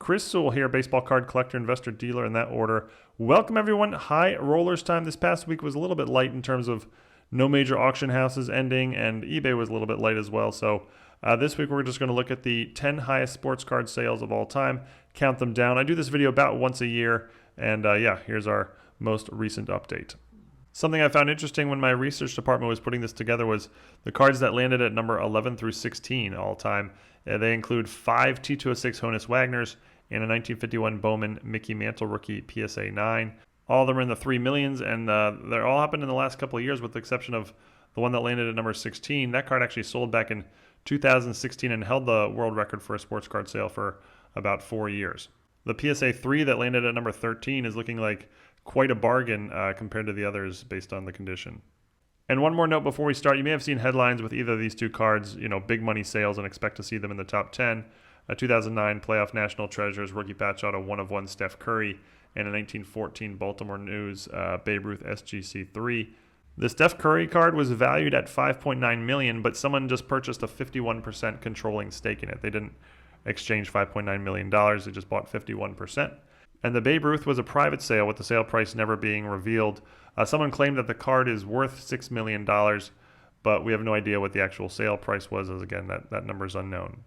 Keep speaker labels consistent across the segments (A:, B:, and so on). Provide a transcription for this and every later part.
A: Chris Sewall here, baseball card collector, investor, dealer in that order. Welcome everyone. High rollers time. This past week was a little bit light in terms of no major auction houses ending, and eBay was a little bit light as well. So this week we're just going to look at the 10 highest sports card sales of all time, count them down. I do this video about once a year, and yeah, here's our most recent update. Something I found interesting when my research department was putting this together was the cards that landed at number 11 through 16 all time. They include 5 T206 Honus Wagners and a 1951 Bowman Mickey Mantle rookie PSA 9. All of them are in the 3 millions, and they're all happened in the last couple of years with the exception of the one that landed at number 16. That card actually sold back in 2016 and held the world record for a sports card sale for about 4 years. The PSA 3 that landed at number 13 is looking like quite a bargain compared to the others based on the condition. And one more note before we start, you may have seen headlines with either of these two cards, big money sales, and expect to see them in the top 10. A 2009 playoff national treasures rookie patch auto 1/1 Steph Curry and a 1914 Baltimore News Babe Ruth SGC3. The Steph Curry card was valued at $5.9 million, but someone just purchased a 51% controlling stake in it. They didn't exchange $5.9 million, they just bought 51%. And the Babe Ruth was a private sale with the sale price never being revealed. Someone claimed that the card is worth $6 million, but we have no idea what the actual sale price was, as again, that number is unknown.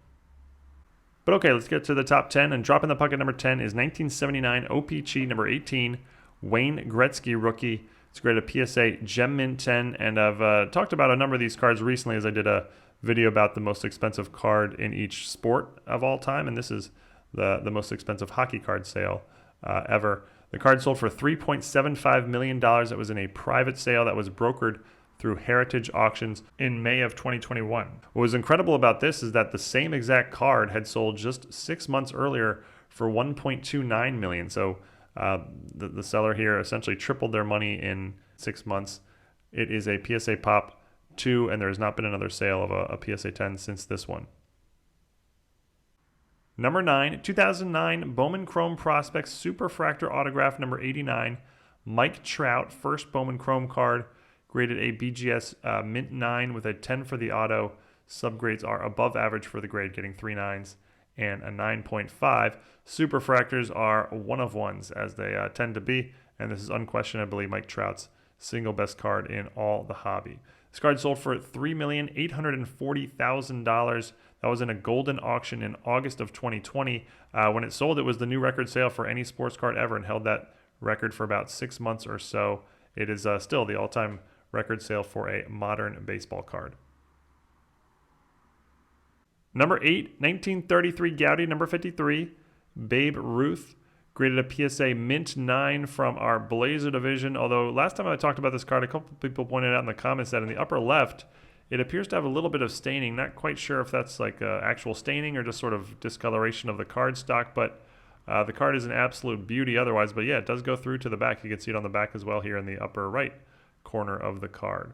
A: But okay, let's get to the top 10. And dropping the puck at number 10 is 1979 OPC number 18, Wayne Gretzky rookie. It's graded a PSA Gem Mint 10, and I've talked about a number of these cards recently as I did a video about the most expensive card in each sport of all time, and this is the most expensive hockey card sale ever. The card sold for $3.75 million. It was in a private sale that was brokered through Heritage Auctions in May of 2021. What was incredible about this is that the same exact card had sold just 6 months earlier for $1.29 million. So the seller here essentially tripled their money in 6 months. It is a PSA Pop 2, and there has not been another sale of a PSA 10 since this one. Number 9, 2009 Bowman Chrome Prospects Superfractor Autograph number 89, Mike Trout, first Bowman Chrome card, graded a BGS Mint 9 with a 10 for the auto. Subgrades are above average for the grade, getting 3 9s and a 9.5. Superfractors are 1/1s, as they tend to be, and this is unquestionably Mike Trout's single best card in all the hobby. This card sold for $3,840,000. That was in a Goldin auction in August of 2020. When it sold, it was the new record sale for any sports card ever and held that record for about 6 months or so. It is still the all-time record sale for a modern baseball card. Number 8, 1933 Goudey, number 53, Babe Ruth. Graded a PSA Mint 9 from our Blazer division. Although last time I talked about this card, a couple people pointed out in the comments that in the upper left, it appears to have a little bit of staining. Not quite sure if that's like actual staining or just sort of discoloration of the card stock, but the card is an absolute beauty otherwise. But yeah, it does go through to the back. You can see it on the back as well here in the upper right corner of the card.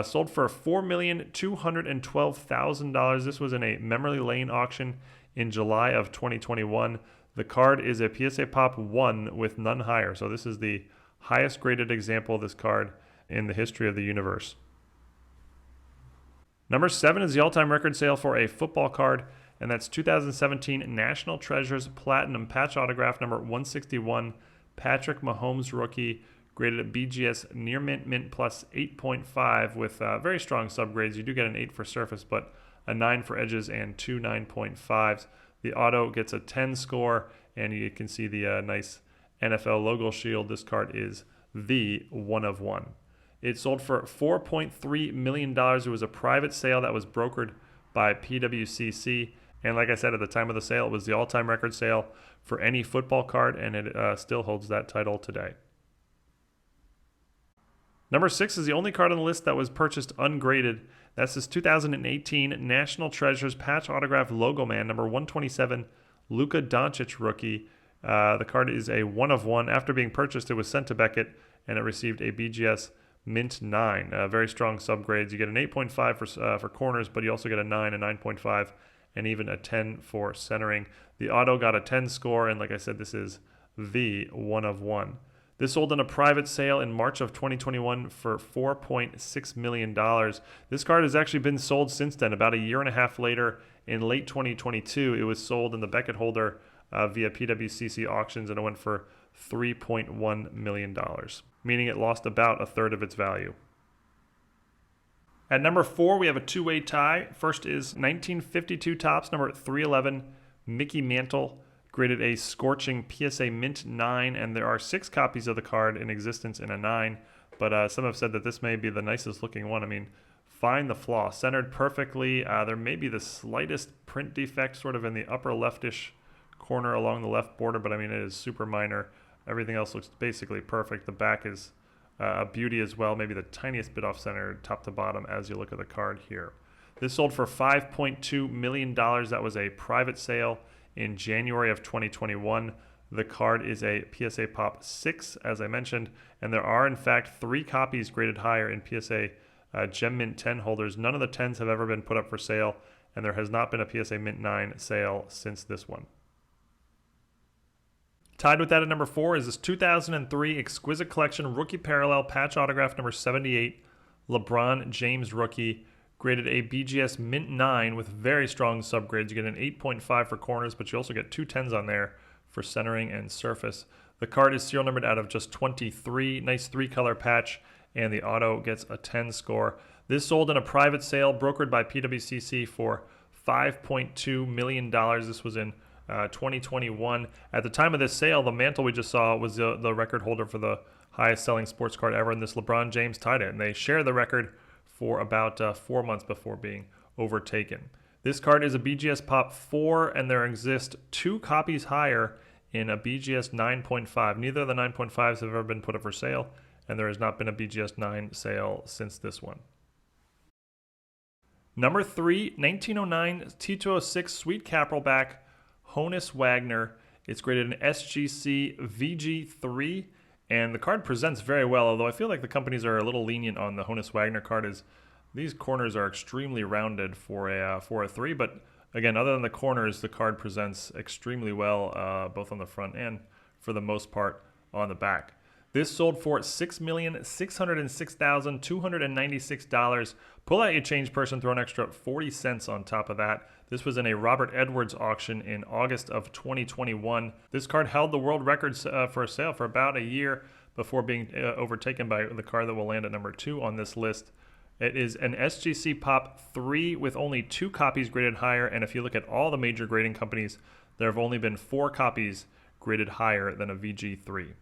A: Sold for $4,212,000. This was in a memory lane auction in July of 2021. The card is a PSA Pop 1 with none higher. So this is the highest graded example of this card in the history of the universe. Number 7 is the all-time record sale for a football card, and that's 2017 National Treasures Platinum Patch Autograph number 161, Patrick Mahomes rookie, graded at BGS Near Mint Mint plus 8.5 with very strong subgrades. You do get an 8 for surface, but a 9 for edges and 2 9.5s. The auto gets a 10 score, and you can see the nice NFL logo shield. This card is the 1/1. It sold for $4.3 million. It was a private sale that was brokered by Pwcc. And like I said, at the time of the sale, it was the all-time record sale for any football card, and it still holds that title today. Number 6 is the only card on the list that was purchased ungraded. That's this 2018 National Treasures Patch Autograph Logo Man, number 127, Luka Doncic rookie. The card is a 1/1. After being purchased, it was sent to Beckett, and it received a BGS Mint 9. Very strong subgrades. You get an 8.5 for corners, but you also get a 9, a 9.5, and even a 10 for centering. The auto got a 10 score, and like I said, this is the 1/1. This sold in a private sale in March of 2021 for $4.6 million. This card has actually been sold since then. About a year and a half later, in late 2022, it was sold, and the Beckett holder via PWCC auctions, and it went for $3.1 million, meaning it lost about a third of its value. At number 4, we have a two-way tie. First is 1952 Topps, number 311, Mickey Mantle, graded a scorching PSA Mint 9, and there are 6 copies of the card in existence in a 9, but some have said that this may be the nicest looking one. I mean, find the flaw. Centered perfectly. There may be the slightest print defect sort of in the upper leftish corner along the left border, but I mean, it is super minor. Everything else looks basically perfect. The back is a beauty as well, maybe the tiniest bit off center top to bottom as you look at the card here. This sold for $5.2 million. That was a private sale in January of 2021. The card is a PSA Pop 6, as I mentioned, and there are in fact 3 copies graded higher in PSA Gem Mint 10 holders. None of the 10s have ever been put up for sale, and there has not been a PSA Mint 9 sale since this one. Tied with that at number 4 is this 2003 Exquisite Collection Rookie Parallel Patch Autograph number 78, LeBron James rookie, graded a BGS Mint 9 with very strong subgrades. You get an 8.5 for corners, but you also get 2 10s on there for centering and surface. The card is serial numbered out of just 23, nice 3-color patch, and the auto gets a 10 score. This sold in a private sale brokered by PWCC for $5.2 million. This was in 2021. At the time of this sale, the Mantle we just saw was the record holder for the highest selling sports card ever, and this LeBron James tied it, and they share the record for about 4 months before being overtaken. This card is a BGS Pop 4, and there exist 2 copies higher in a BGS 9.5. Neither of the 9.5s have ever been put up for sale, and there has not been a BGS 9 sale since this one. Number 3, 1909 T206 Sweet Capralback Honus Wagner. It's graded an SGC VG3, and the card presents very well, although I feel like the companies are a little lenient on the Honus Wagner card, as these corners are extremely rounded for a 3, but again, other than the corners, the card presents extremely well, both on the front and, for the most part, on the back. This sold for $6,606,296. Pull out your change person, throw an extra 40 cents on top of that. This was in a Robert Edwards auction in August of 2021. This card held the world records for a sale for about a year before being overtaken by the card that will land at number 2 on this list. It is an SGC Pop 3 with only 2 copies graded higher, and if you look at all the major grading companies, there have only been 4 copies graded higher than a VG3.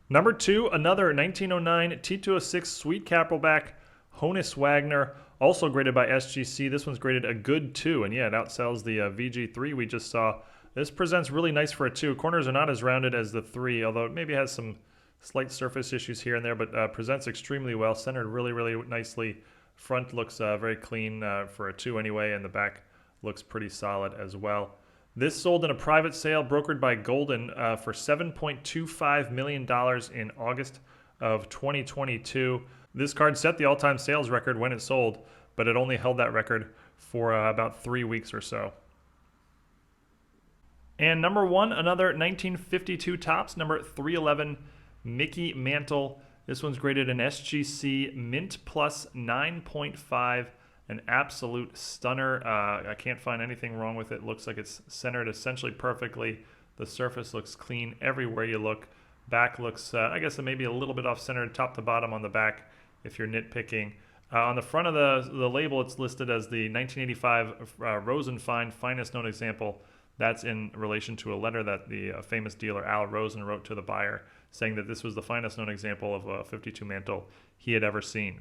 A: Number 2, another 1909 T206 Sweet Capralback Honus Wagner, also graded by SGC. This one's graded a good 2, and yeah, it outsells the VG3 we just saw. This presents really nice for a 2. Corners are not as rounded as the 3, although it maybe has some slight surface issues here and there, but presents extremely well, centered really, really nicely. Front looks very clean for a 2 anyway, and the back looks pretty solid as well. This sold in a private sale brokered by Goldin for $7.25 million in August of 2022. This card set the all-time sales record when it sold, but it only held that record for about 3 weeks or so. And number 1, another 1952 Topps, number 311, Mickey Mantle. This one's graded an SGC Mint Plus 9.5. An absolute stunner. I can't find anything wrong with it. Looks like it's centered essentially perfectly. The surface looks clean everywhere you look. Back looks, I guess, maybe a little bit off-centered, top to bottom on the back if you're nitpicking. On the front of the label, it's listed as the 1985 Rosenfine Finest Known Example. That's in relation to a letter that the famous dealer Al Rosen wrote to the buyer, saying that this was the finest known example of a 52 Mantle he had ever seen.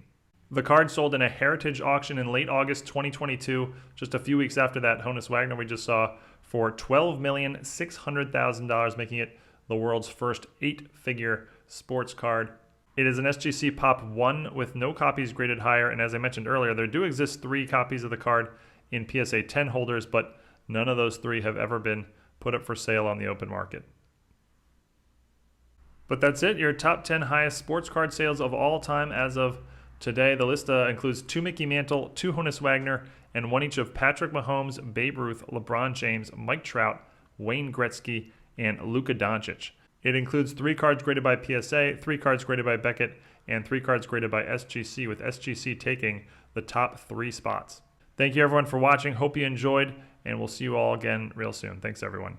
A: The card sold in a heritage auction in late August 2022, just a few weeks after that Honus Wagner we just saw, for $12,600,000, making it the world's first 8-figure sports card. It is an SGC Pop 1 with no copies graded higher, and as I mentioned earlier, there do exist 3 copies of the card in PSA 10 holders, but none of those 3 have ever been put up for sale on the open market. But that's it, your top 10 highest sports card sales of all time as of today. The list includes 2 Mickey Mantle, 2 Honus Wagner, and 1 each of Patrick Mahomes, Babe Ruth, LeBron James, Mike Trout, Wayne Gretzky, and Luka Doncic. It includes 3 cards graded by PSA, 3 cards graded by Beckett, and 3 cards graded by SGC, with SGC taking the top 3 spots. Thank you everyone for watching. Hope you enjoyed, and we'll see you all again real soon. Thanks, everyone.